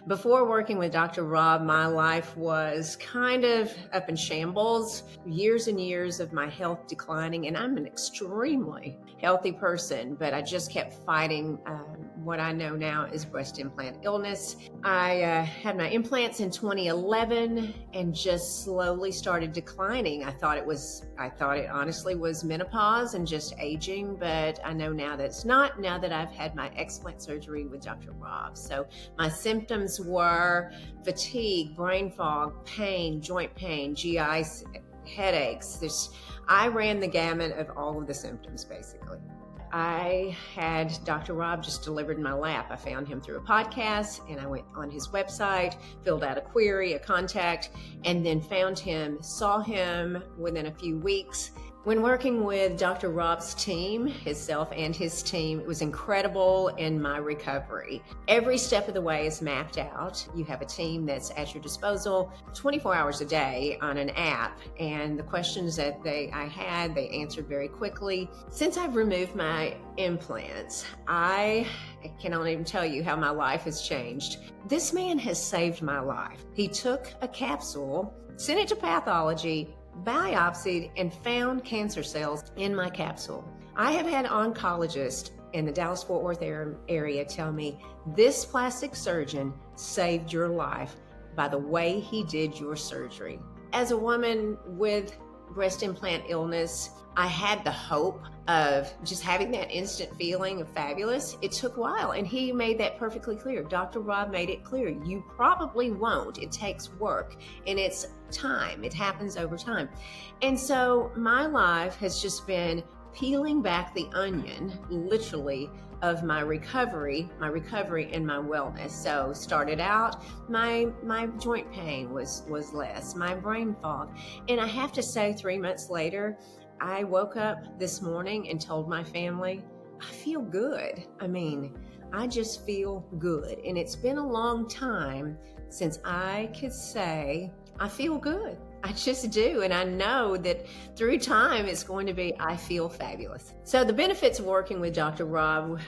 Before working with Dr. Rob, my life was kind of up in shambles, years and years of my health declining, and I'm an extremely healthy person, but I just kept fighting what I know now is breast implant illness. I had my implants in 2011 and just slowly started declining. I thought it honestly was menopause and just aging, but I know now that it's not, now that I've had my explant surgery with Dr. Rob. So my symptoms were fatigue, brain fog, pain, joint pain, GI headaches. I ran the gamut of all of the symptoms, basically. I had Dr. Rob just delivered in my lap. I found him through a podcast, and I went on his website, filled out a query, a contact, and then found him, saw him within a few weeks. When working with Dr. Rob's team, himself and his team, it was incredible in my recovery. Every step of the way is mapped out. You have a team that's at your disposal 24 hours a day on an app, and the questions that they answered very quickly. Since I've removed my implants, I cannot even tell you how my life has changed. This man has saved my life. He took a capsule, sent it to pathology, biopsied, and found cancer cells in my capsule. I have had oncologists in the Dallas-Fort Worth area tell me this plastic surgeon saved your life by the way he did your surgery. As a woman with breast implant illness, I had the hope of just having that instant feeling of fabulous. It took a while, and he made that perfectly clear. Dr. Rob made it clear. You probably won't. It takes work, and it's time. It happens over time. And so my life has just been peeling back the onion, literally, of my recovery and my wellness. So started out, my joint pain was less, my brain fog. And I have to say, 3 months later, I woke up this morning and told my family, I feel good. I just feel good. And it's been a long time since I could say, I feel good. I just do. And I know that through time, it's going to be, I feel fabulous. So the benefits of working with Dr. Rob,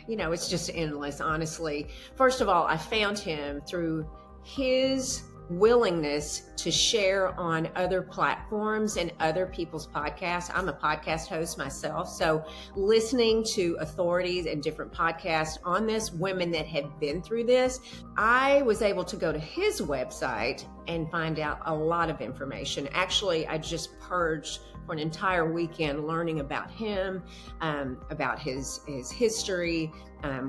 it's just endless, honestly. First of all, I found him through his willingness to share on other platforms and other people's podcasts. I'm a podcast host myself, so listening to authorities and different podcasts on this, women that have been through this, I was able to go to his website and find out a lot of information. Actually, I just purged for an entire weekend learning about him, about his history,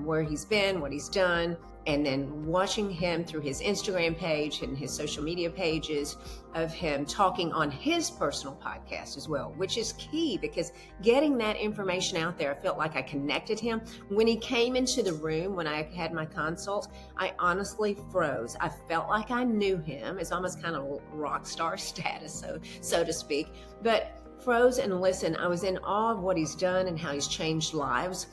where he's been, what he's done, and then watching him through his Instagram page and his social media pages of him talking on his personal podcast as well, which is key because getting that information out there, I felt like I connected him. When he came into the room, when I had my consult, I honestly froze. I felt like I knew him. It's almost kind of rock star status, so to speak, but froze and listened. I was in awe of what he's done and how he's changed lives.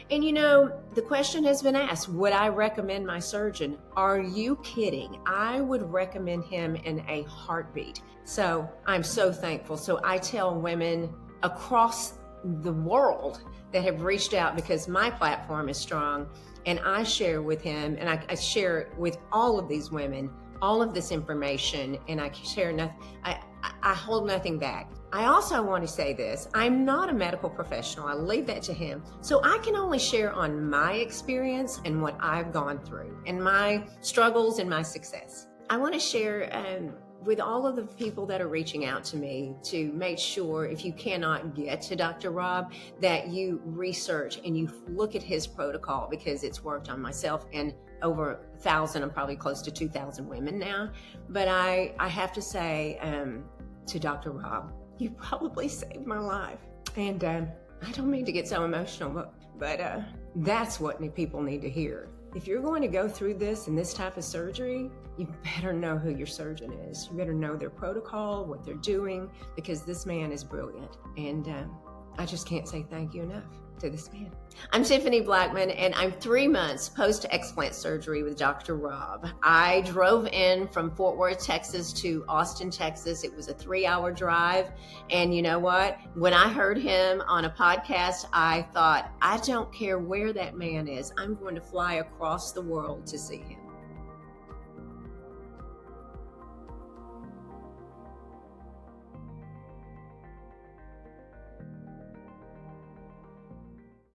And the question has been asked, would I recommend my surgeon? Are you kidding? I would recommend him in a heartbeat. So I'm so thankful. So I tell women across the world that have reached out because my platform is strong, and I share with him, and I share with all of these women all of this information, and I share nothing. I hold nothing back. I also want to say this. I'm not a medical professional. I leave that to him. So I can only share on my experience and what I've gone through and my struggles and my success. I want to share with all of the people that are reaching out to me to make sure, if you cannot get to Dr. Rob, that you research and you look at his protocol, because it's worked on myself and over 1,000, I'm probably close to 2,000 women now. But I have to say to Dr. Rob, you probably saved my life. And I don't mean to get so emotional, but that's what people need to hear. If you're going to go through this and this type of surgery, you better know who your surgeon is. You better know their protocol, what they're doing, because this man is brilliant. And I just can't say thank you enough to this man. I'm Tiffany Blackmon, and I'm 3 months post-explant surgery with Dr. Rob. I drove in from Fort Worth, Texas to Austin, Texas. It was a 3-hour drive. And you know what? When I heard him on a podcast, I thought, I don't care where that man is. I'm going to fly across the world to see him.